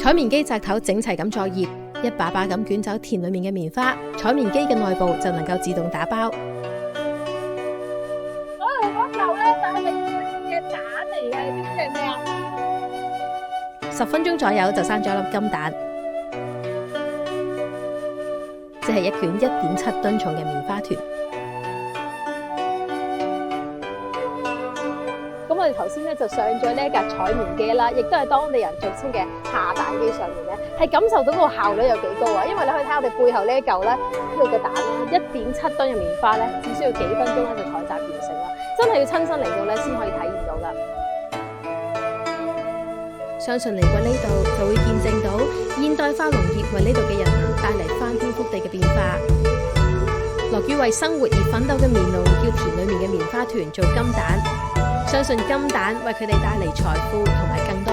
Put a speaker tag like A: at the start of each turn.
A: 採棉機紮頭整齊咁作業，一把把咁捲走田裏面嘅棉花，採棉機嘅內部就能夠自動打包。
B: 嗰嚿咧就係嘅蛋嚟嘅，知唔知係咩啊
A: ？10分鐘左右就生咗粒金蛋，即係一卷1.7噸重嘅棉花團。
B: 咁我哋頭先咧就上咗呢一架採棉機啦，亦都係當地人俗稱嘅下蛋機上面咧，係感受到個效率有幾高啊！因為你可以睇我哋背後呢一嚿咧，呢度嘅蛋啦，1.7噸嘅棉花咧，只需要幾分鐘咧就採集完成啦，真係要親身嚟到咧先可以體驗到噶。
A: 相信嚟過呢度就會見證到現代化農業為呢度嘅人民帶嚟翻天覆地嘅變化。樂於為生活而奮鬥嘅棉農叫田裏面嘅棉花團做金蛋，相信金蛋為佢哋帶嚟財富同埋更多